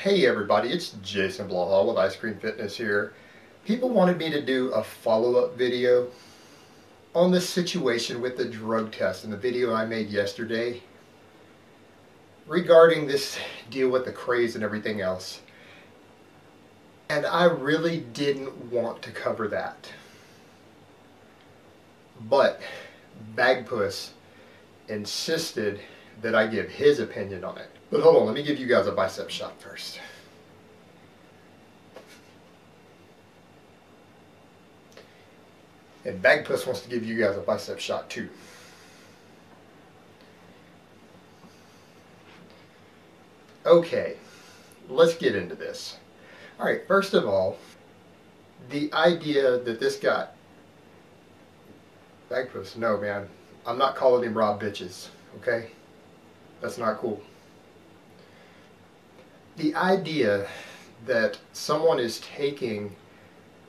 Hey everybody, it's Jason Blahall with Ice Cream Fitness here. People wanted me to do a follow-up video on the situation with the drug test in the video I made yesterday regarding this deal with the Craze and everything else. And I really didn't want to cover that. But Bagpusss insisted that I give his opinion on it. But hold on, let me give you guys a bicep shot first. And Bagpusss wants to give you guys a bicep shot too. Okay, let's get into this. Alright, first of all, the idea that this guy... Bagpusss, no man, I'm not calling him Rob Bitches, okay? That's not cool. The idea that someone is taking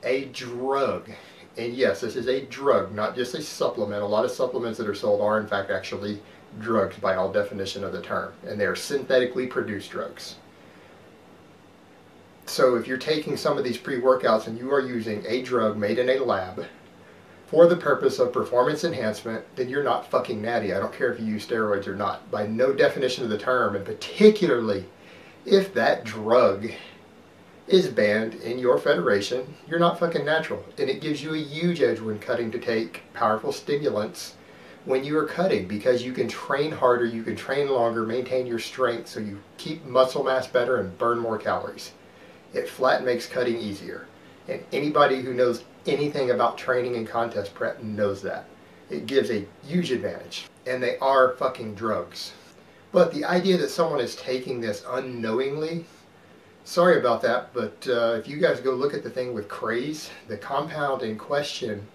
a drug, and yes, this is a drug, not just a supplement. A lot of supplements that are sold are in fact actually drugs by all definition of the term, and they are synthetically produced drugs. So if you're taking some of these pre-workouts and you are using a drug made in a lab for the purpose of performance enhancement, then you're not fucking natty. I don't care if you use steroids or not. By no definition of the term, and particularly if that drug is banned in your federation, you're not fucking natural. And it gives you a huge edge when cutting to take powerful stimulants when you are cutting, because you can train harder, you can train longer, maintain your strength, so you keep muscle mass better and burn more calories. It flat makes cutting easier. And anybody who knows anything about training and contest prep knows that. It gives a huge advantage. And they are fucking drugs. But the idea that someone is taking this unknowingly, sorry about that, but if you guys go look at the thing with Craze, the compound in question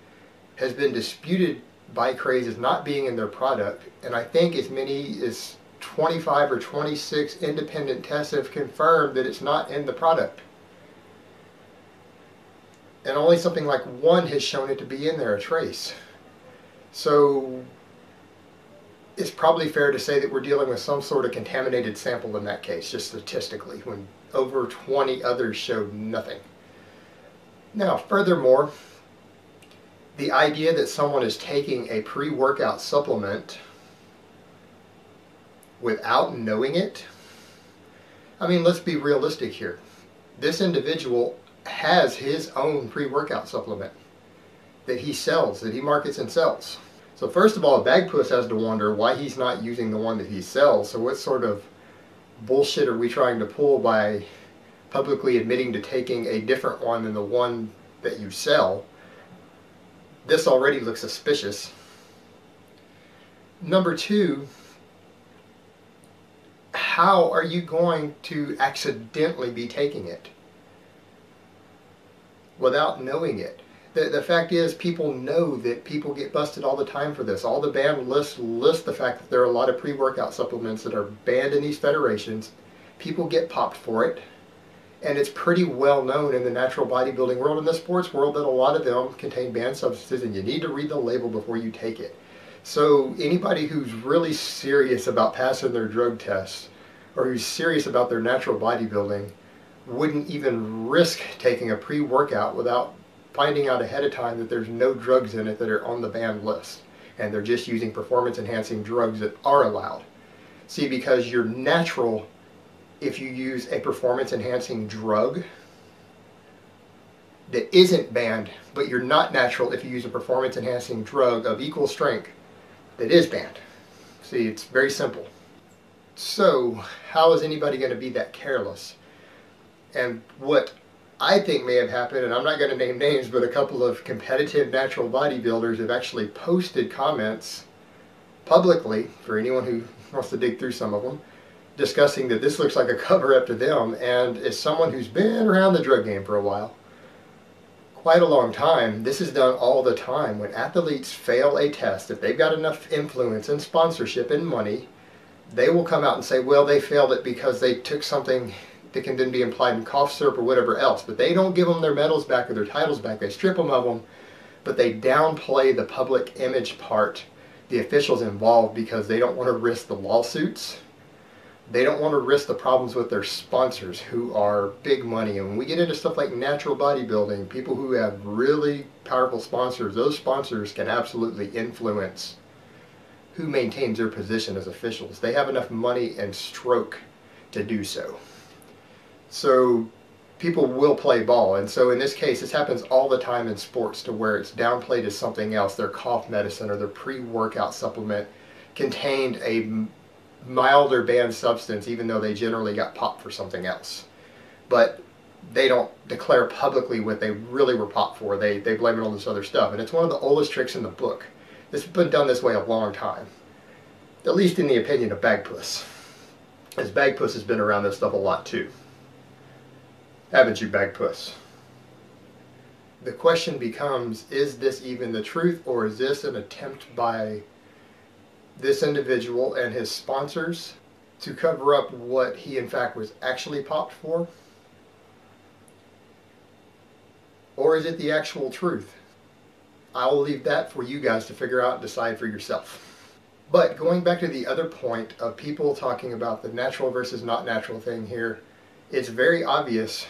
has been disputed by Craze as not being in their product, and I think as many as 25 or 26 independent tests have confirmed that it's not in the product. And only something like one has shown it to be in there, a trace. So it's probably fair to say that we're dealing with some sort of contaminated sample in that case, just statistically, when over 20 others showed nothing. Now, furthermore, the idea that someone is taking a pre-workout supplement without knowing it, I mean, let's be realistic here. This individual has his own pre-workout supplement that he sells, that he markets and sells. So first of all, Bagpusss has to wonder why he's not using the one that he sells. So what sort of bullshit are we trying to pull by publicly admitting to taking a different one than the one that you sell? This already looks suspicious. Number two, how are you going to accidentally be taking it without knowing it? The fact is, people know that people get busted all the time for this. All the banned lists list the fact that there are a lot of pre-workout supplements that are banned in these federations. People get popped for it. And it's pretty well known in the natural bodybuilding world and the sports world that a lot of them contain banned substances, and you need to read the label before you take it. So anybody who's really serious about passing their drug tests, or who's serious about their natural bodybuilding, wouldn't even risk taking a pre-workout without finding out ahead of time that there's no drugs in it that are on the banned list, and they're just using performance enhancing drugs that are allowed. See, because you're natural if you use a performance enhancing drug that isn't banned, but you're not natural if you use a performance enhancing drug of equal strength that is banned. See, it's very simple. So how is anybody going to be that careless? And what I think may have happened, and I'm not going to name names, but a couple of competitive natural bodybuilders have actually posted comments publicly, for anyone who wants to dig through some of them, discussing that this looks like a cover-up to them. And as someone who's been around the drug game for a while, quite a long time, this is done all the time. When athletes fail a test, if they've got enough influence and sponsorship and money, they will come out and say, well, they failed it because they took something that can then be implied in cough syrup or whatever else. But they don't give them their medals back or their titles back. They strip them of them, but they downplay the public image part, the officials involved, because they don't want to risk the lawsuits. They don't want to risk the problems with their sponsors, who are big money. And when we get into stuff like natural bodybuilding, people who have really powerful sponsors, those sponsors can absolutely influence who maintains their position as officials. They have enough money and stroke to do so. So people will play ball. And so in this case, this happens all the time in sports, to where it's downplayed as something else. Their cough medicine or their pre-workout supplement contained a milder banned substance, even though they generally got popped for something else. But they don't declare publicly what they really were popped for. They blame it on this other stuff. And it's one of the oldest tricks in the book. This has been done this way a long time, at least in the opinion of Bagpusss, as Bagpusss has been around this stuff a lot too. Haven't you, Bagpusss? The question becomes, is this even the truth, or is this an attempt by this individual and his sponsors to cover up what he in fact was actually popped for? Or is it the actual truth? I'll leave that for you guys to figure out and decide for yourself. But going back to the other point of people talking about the natural versus not natural thing here, it's very obvious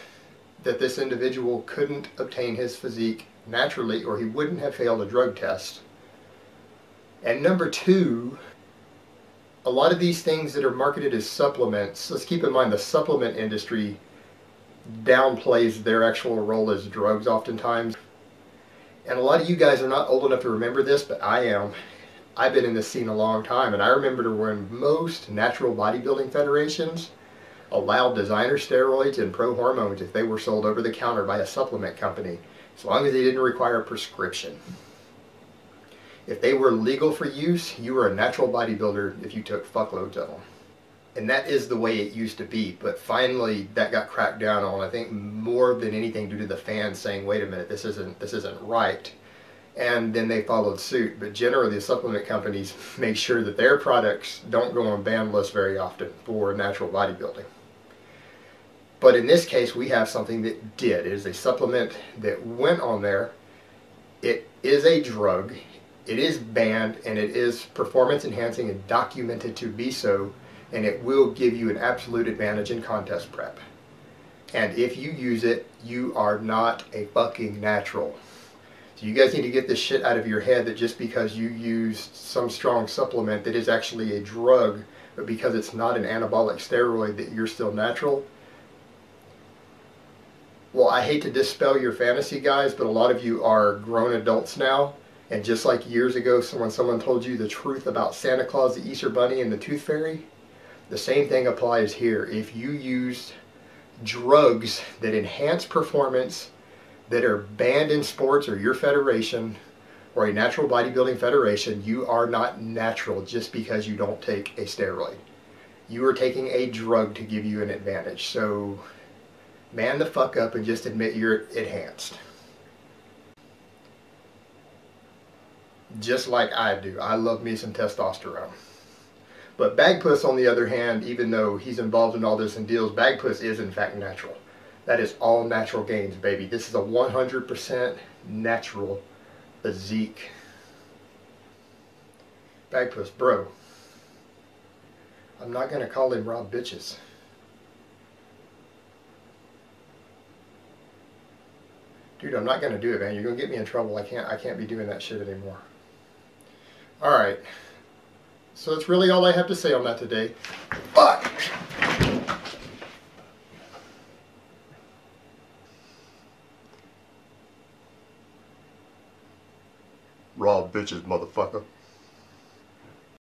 that this individual couldn't obtain his physique naturally, or he wouldn't have failed a drug test. And number two, a lot of these things that are marketed as supplements, let's keep in mind the supplement industry downplays their actual role as drugs oftentimes. And a lot of you guys are not old enough to remember this, but I am. I've been in this scene a long time, and I remember when most natural bodybuilding federations allowed designer steroids and pro hormones if they were sold over the counter by a supplement company, as long as they didn't require a prescription. If they were legal for use, you were a natural bodybuilder if you took fuckloads of them. And that is the way it used to be, but finally that got cracked down on, I think more than anything due to the fans saying, wait a minute, this isn't right. And then they followed suit. But generally the supplement companies make sure that their products don't go on ban lists very often for natural bodybuilding. But in this case, we have something that did. It is a supplement that went on there. It is a drug. It is banned, and it is performance enhancing and documented to be so, and it will give you an absolute advantage in contest prep. And if you use it, you are not a fucking natural. So you guys need to get this shit out of your head that just because you use some strong supplement that is actually a drug, but because it's not an anabolic steroid, that you're still natural. Well, I hate to dispel your fantasy, guys, but a lot of you are grown adults now. And just like years ago when someone told you the truth about Santa Claus, the Easter Bunny, and the Tooth Fairy, the same thing applies here. If you use drugs that enhance performance, that are banned in sports or your federation or a natural bodybuilding federation, you are not natural just because you don't take a steroid. You are taking a drug to give you an advantage. So man the fuck up and just admit you're enhanced. Just like I do. I love me some testosterone. But Bagpusss, on the other hand, even though he's involved in all this and deals, Bagpusss is in fact natural. That is all natural gains, baby. This is a 100% natural physique. Bagpusss, bro. I'm not going to call him Rob Bitches. Dude, I'm not going to do it, man. You're going to get me in trouble. I can't be doing that shit anymore. Alright. So that's really all I have to say on that today. Fuck! Raw bitches, motherfucker.